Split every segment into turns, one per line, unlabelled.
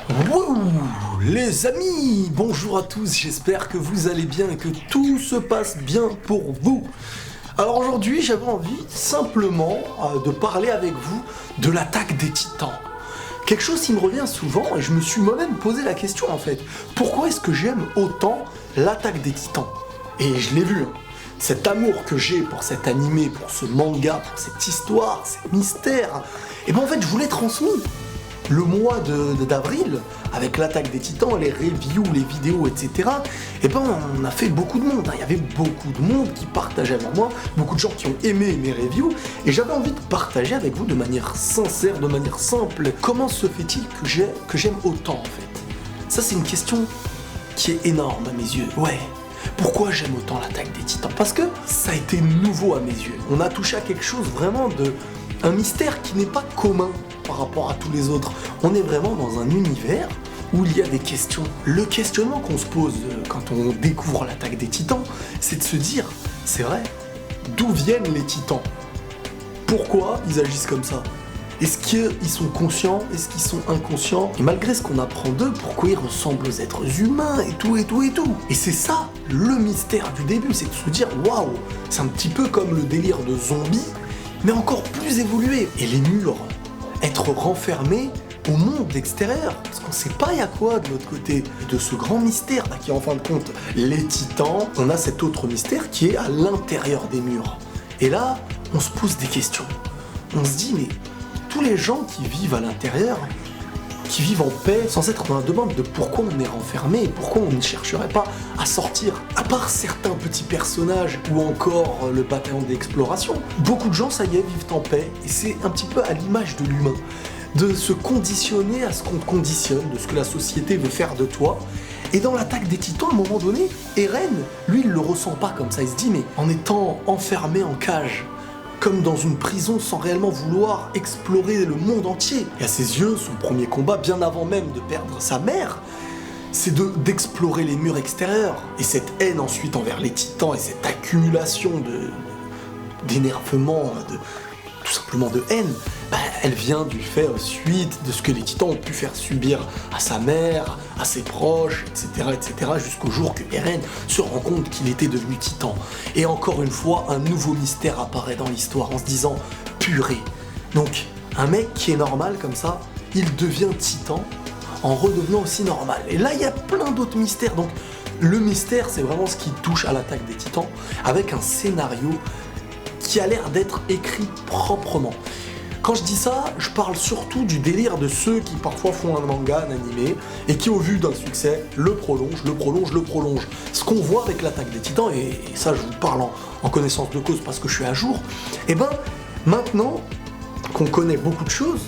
Wouh, les amis, bonjour à tous, j'espère que vous allez bien et que tout se passe bien pour vous. Alors aujourd'hui, j'avais envie simplement de parler avec vous de l'attaque des Titans. Quelque chose qui me revient souvent et je me suis moi-même posé la question en fait. Pourquoi est-ce que j'aime autant l'attaque des Titans? Et je l'ai vu, hein. Cet amour que j'ai pour cet animé, pour ce manga, pour cette histoire, ces mystères, et ben en fait je vous l'ai transmis. Le mois d'avril, avec l'attaque des Titans, les reviews, les vidéos, etc., et ben on a fait beaucoup de monde, hein. Il y avait beaucoup de monde qui partageait avec moi, beaucoup de gens qui ont aimé mes reviews, et j'avais envie de partager avec vous de manière sincère, de manière simple, comment se fait-il que j'aime autant en fait. Ça c'est une question qui est énorme à mes yeux, ouais. Pourquoi j'aime autant l'attaque des Titans? Parce que ça a été nouveau à mes yeux. On a touché à quelque chose vraiment un mystère qui n'est pas commun par rapport à tous les autres. On est vraiment dans un univers où il y a des questions. Le questionnement qu'on se pose quand on découvre l'attaque des Titans, c'est de se dire, c'est vrai, d'où viennent les Titans? Pourquoi ils agissent comme ça? Est-ce qu'ils sont conscients? Est-ce qu'ils sont inconscients? Et malgré ce qu'on apprend d'eux, pourquoi ils ressemblent aux êtres humains et tout et tout et tout? Et c'est ça le mystère du début, c'est de se dire waouh, c'est un petit peu comme le délire de zombies, mais encore plus évolué. Et les murs, être renfermés au monde extérieur, parce qu'on sait pas il y a quoi de l'autre côté de ce grand mystère là, qui est en fin de compte les Titans. On a cet autre mystère qui est à l'intérieur des murs. Et là, on se pose des questions. On se dit mais tous les gens qui vivent à l'intérieur, qui vivent en paix, sans être dans la demande de pourquoi on est renfermé et pourquoi on ne chercherait pas à sortir. À part certains petits personnages ou encore le bataillon d'exploration, beaucoup de gens, ça y est, vivent en paix et c'est un petit peu à l'image de l'humain. De se conditionner à ce qu'on te conditionne, de ce que la société veut faire de toi. Et dans l'attaque des Titans, à un moment donné, Eren, lui, il le ressent pas comme ça. Il se dit, mais en étant enfermé en cage, comme dans une prison sans réellement vouloir explorer le monde entier. Et à ses yeux, son premier combat, bien avant même de perdre sa mère, c'est d'explorer les murs extérieurs. Et cette haine ensuite envers les Titans et cette accumulation d'énervement, tout simplement de haine, elle vient du fait suite de ce que les Titans ont pu faire subir à sa mère, à ses proches, etc., jusqu'au jour que Eren se rend compte qu'il était devenu Titan. Et encore une fois, un nouveau mystère apparaît dans l'histoire en se disant « purée ». Donc, un mec qui est normal comme ça, il devient Titan en redevenant aussi normal. Et là, il y a plein d'autres mystères. Donc, le mystère, c'est vraiment ce qui touche à l'attaque des Titans, avec un scénario qui a l'air d'être écrit proprement. Quand je dis ça, je parle surtout du délire de ceux qui parfois font un manga, un animé, et qui au vu d'un succès, le prolongent. Ce qu'on voit avec l'attaque des Titans, et ça je vous parle en connaissance de cause parce que je suis à jour, et ben maintenant qu'on connaît beaucoup de choses,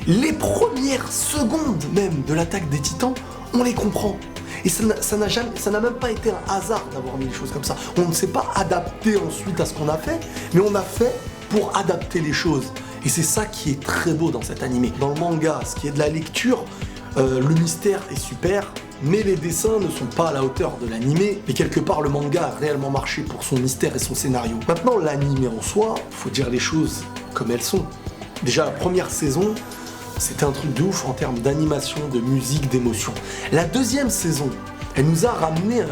les premières secondes même de l'attaque des Titans, on les comprend. Et ça n'a même pas été un hasard d'avoir mis les choses comme ça. On ne s'est pas adapté ensuite à ce qu'on a fait, mais on a fait pour adapter les choses. Et c'est ça qui est très beau dans cet animé. Dans le manga, ce qui est de la lecture, le mystère est super, mais les dessins ne sont pas à la hauteur de l'animé. Et quelque part, le manga a réellement marché pour son mystère et son scénario. Maintenant, l'animé en soi, faut dire les choses comme elles sont. Déjà, la première saison, c'était un truc de ouf en termes d'animation, de musique, d'émotion. La deuxième saison, elle nous a ramené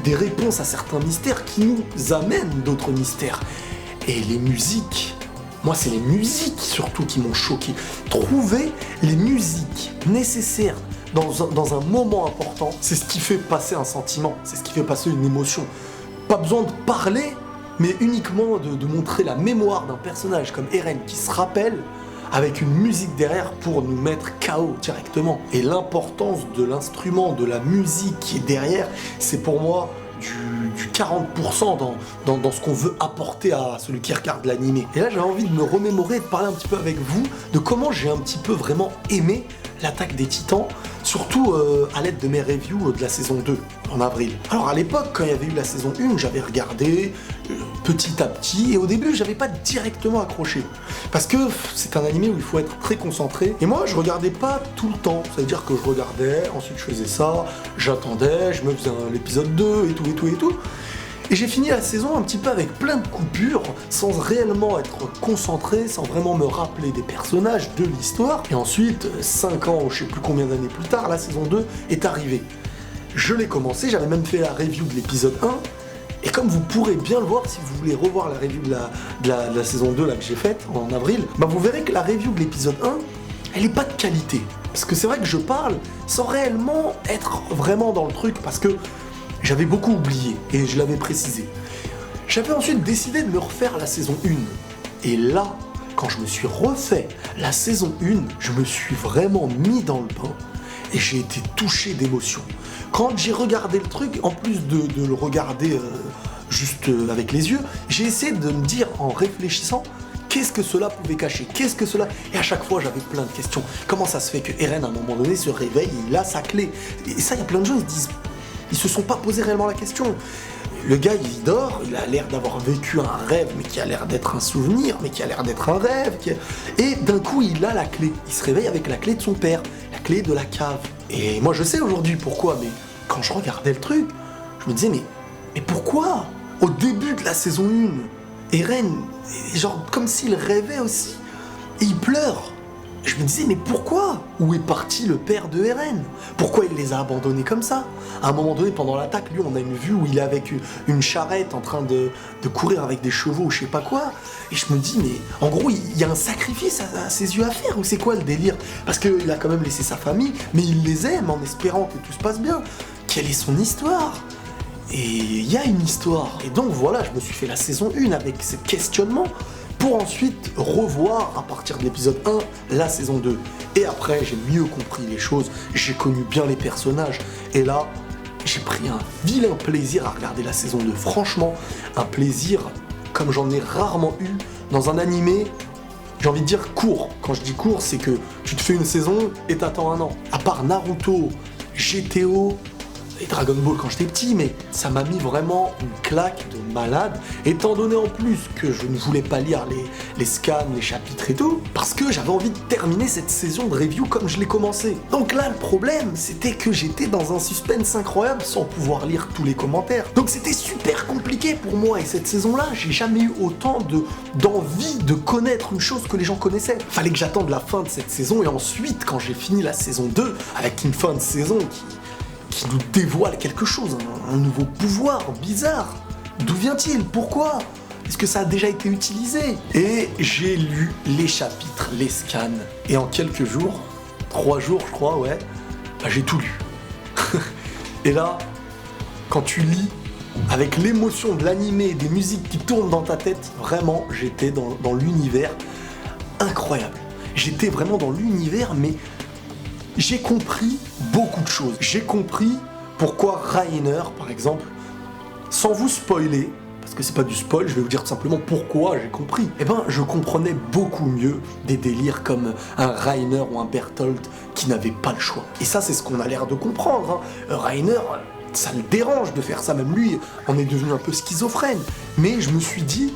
des réponses à certains mystères qui nous amènent d'autres mystères. Et les musiques, moi c'est les musiques surtout qui m'ont choqué. Trouver les musiques nécessaires dans un moment important, c'est ce qui fait passer un sentiment, c'est ce qui fait passer une émotion. Pas besoin de parler, mais uniquement de montrer la mémoire d'un personnage comme Eren qui se rappelle avec une musique derrière pour nous mettre KO directement. Et l'importance de l'instrument, de la musique qui est derrière, c'est pour moi du 40% dans ce qu'on veut apporter à celui qui regarde l'animé. Et là, j'avais envie de me remémorer et de parler un petit peu avec vous de comment j'ai un petit peu vraiment aimé l'attaque des Titans, surtout à l'aide de mes reviews de la saison 2 en avril. Alors à l'époque, quand il y avait eu la saison 1, j'avais regardé petit à petit et au début, j'avais pas directement accroché parce que c'est un animé où il faut être très concentré et moi, je regardais pas tout le temps. Ça veut dire que je regardais, ensuite je faisais ça, j'attendais, je me faisais l'épisode 2 et tout. Et j'ai fini la saison un petit peu avec plein de coupures, sans réellement être concentré, sans vraiment me rappeler des personnages, de l'histoire. Et ensuite, 5 ans, je sais plus combien d'années plus tard, la saison 2 est arrivée. Je l'ai commencé, j'avais même fait la review de l'épisode 1, et comme vous pourrez bien le voir si vous voulez revoir la review de la saison 2 là, que j'ai faite en avril, bah vous verrez que la review de l'épisode 1, elle est pas de qualité. Parce que c'est vrai que je parle sans réellement être vraiment dans le truc, parce que j'avais beaucoup oublié, et je l'avais précisé. J'avais ensuite décidé de me refaire la saison 1. Et là, quand je me suis refait la saison 1, je me suis vraiment mis dans le bain, et j'ai été touché d'émotion. Quand j'ai regardé le truc, en plus de le regarder juste avec les yeux, j'ai essayé de me dire en réfléchissant, qu'est-ce que cela pouvait cacher? Qu'est-ce que cela... Et à chaque fois, j'avais plein de questions. Comment ça se fait que Eren, à un moment donné, se réveille et il a sa clé? Et ça, il y a plein de gens, ils se disent... Ils se sont pas posé réellement la question. Le gars, il dort, il a l'air d'avoir vécu un rêve, mais qui a l'air d'être un souvenir, mais qui a l'air d'être un rêve. Et d'un coup, il a la clé. Il se réveille avec la clé de son père, la clé de la cave. Et moi, je sais aujourd'hui pourquoi, mais quand je regardais le truc, je me disais, mais pourquoi? Au début de la saison 1, Eren, genre comme s'il rêvait aussi, et il pleure. Je me disais, mais pourquoi? Où est parti le père de Eren? Pourquoi il les a abandonnés comme ça? À un moment donné, pendant l'attaque, lui, on a une vue où il est avec une charrette en train de courir avec des chevaux ou je sais pas quoi. Et je me dis, mais en gros, il y a un sacrifice à ses yeux à faire, ou c'est quoi le délire? Parce qu'il a quand même laissé sa famille, mais il les aime en espérant que tout se passe bien. Quelle est son histoire? Et il y a une histoire. Et donc voilà, je me suis fait la saison 1 avec ces questionnements, pour ensuite revoir à partir de l'épisode 1 la saison 2. Et après, j'ai mieux compris les choses, j'ai connu bien les personnages, et là, j'ai pris un vilain plaisir à regarder la saison 2. Franchement, un plaisir comme j'en ai rarement eu dans un animé, j'ai envie de dire court. Quand je dis court, c'est que tu te fais une saison et t'attends un an. À part Naruto, GTO... et Dragon Ball quand j'étais petit, mais ça m'a mis vraiment une claque de malade, étant donné en plus que je ne voulais pas lire les scans, les chapitres et tout, parce que j'avais envie de terminer cette saison de review comme je l'ai commencé. Donc là, le problème, c'était que j'étais dans un suspense incroyable sans pouvoir lire tous les commentaires. Donc c'était super compliqué pour moi, et cette saison-là, j'ai jamais eu autant d'envie de connaître une chose que les gens connaissaient. Fallait que j'attende la fin de cette saison, et ensuite, quand j'ai fini la saison 2, avec une fin de saison qui nous dévoile quelque chose, un nouveau pouvoir bizarre. D'où vient-il? Pourquoi? Est-ce que ça a déjà été utilisé? Et j'ai lu les chapitres, les scans, et en quelques jours, 3 jours je crois, ouais, bah, j'ai tout lu. Et là, quand tu lis, avec l'émotion de l'animé et des musiques qui tournent dans ta tête, vraiment, j'étais dans l'univers incroyable. J'étais vraiment dans l'univers, mais j'ai compris beaucoup de choses. J'ai compris pourquoi Reiner, par exemple, sans vous spoiler, parce que c'est pas du spoil, je vais vous dire tout simplement pourquoi j'ai compris. Eh ben, je comprenais beaucoup mieux des délires comme un Reiner ou un Bertholdt qui n'avaient pas le choix. Et ça, c'est ce qu'on a l'air de comprendre. Reiner, ça le dérange de faire ça, même lui, on est devenu un peu schizophrène. Mais je me suis dit,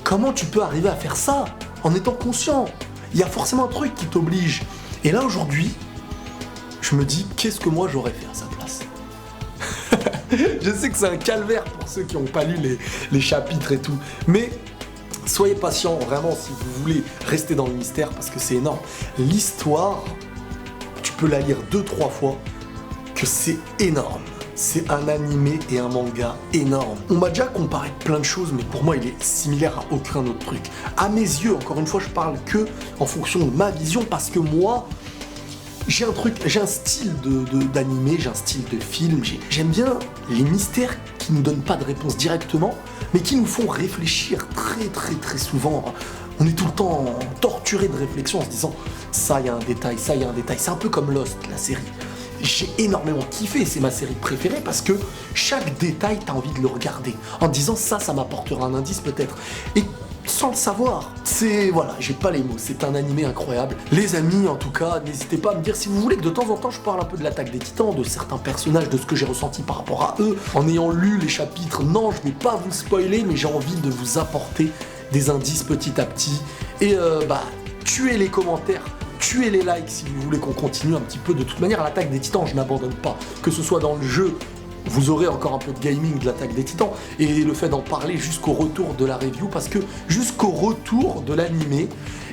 comment tu peux arriver à faire ça en étant conscient? Il y a forcément un truc qui t'oblige. Et là, aujourd'hui, je me dis, qu'est-ce que moi j'aurais fait à sa place? Je sais que c'est un calvaire pour ceux qui n'ont pas lu les chapitres et tout, mais soyez patients, vraiment, si vous voulez rester dans le mystère, parce que c'est énorme. L'histoire, tu peux la lire 2-3 fois, que c'est énorme. C'est un animé et un manga énorme. On m'a déjà comparé plein de choses, mais pour moi, il est similaire à aucun autre truc. À mes yeux, encore une fois, je parle que en fonction de ma vision, parce que moi, j'ai un style d'animé, j'ai un style de film, j'aime bien les mystères qui nous donnent pas de réponse directement, mais qui nous font réfléchir très souvent. On est tout le temps torturé de réflexion en se disant ça y a un détail, ça y a un détail. C'est un peu comme Lost, la série. J'ai énormément kiffé, c'est ma série préférée parce que chaque détail, t'as envie de le regarder en disant ça m'apportera un indice peut-être. Et sans le savoir, voilà, j'ai pas les mots, c'est un animé incroyable. Les amis, en tout cas, n'hésitez pas à me dire si vous voulez que de temps en temps je parle un peu de l'Attaque des Titans, de certains personnages, de ce que j'ai ressenti par rapport à eux, en ayant lu les chapitres. Non, je vais pas vous spoiler, mais j'ai envie de vous apporter des indices petit à petit. Et tuez les commentaires, tuez les likes si vous voulez qu'on continue un petit peu. De toute manière, l'Attaque des Titans, je n'abandonne pas. Que ce soit dans le jeu Vous aurez encore un peu de gaming de l'attaque des Titans et le fait d'en parler jusqu'au retour de la review, parce que jusqu'au retour de l'animé,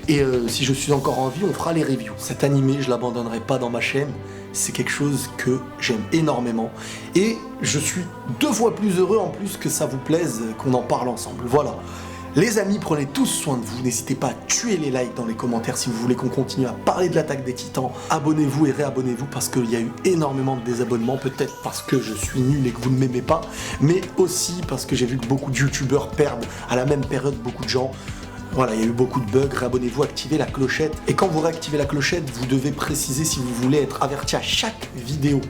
et si je suis encore en vie, on fera les reviews. Cet animé, je l'abandonnerai pas dans ma chaîne, c'est quelque chose que j'aime énormément et je suis 2 fois plus heureux en plus que ça vous plaise, qu'on en parle ensemble. Voilà. Les amis, prenez tous soin de vous, n'hésitez pas à tuer les likes dans les commentaires si vous voulez qu'on continue à parler de l'attaque des Titans. Abonnez-vous et réabonnez-vous parce qu'il y a eu énormément de désabonnements, peut-être parce que je suis nul et que vous ne m'aimez pas, mais aussi parce que j'ai vu que beaucoup de youtubeurs perdent à la même période beaucoup de gens. Voilà, il y a eu beaucoup de bugs, réabonnez-vous, activez la clochette. Et quand vous réactivez la clochette, vous devez préciser si vous voulez être averti à chaque vidéo.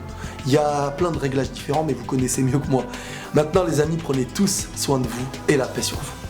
Il y a plein de réglages différents, mais vous connaissez mieux que moi. Maintenant les amis, prenez tous soin de vous et la paix sur vous.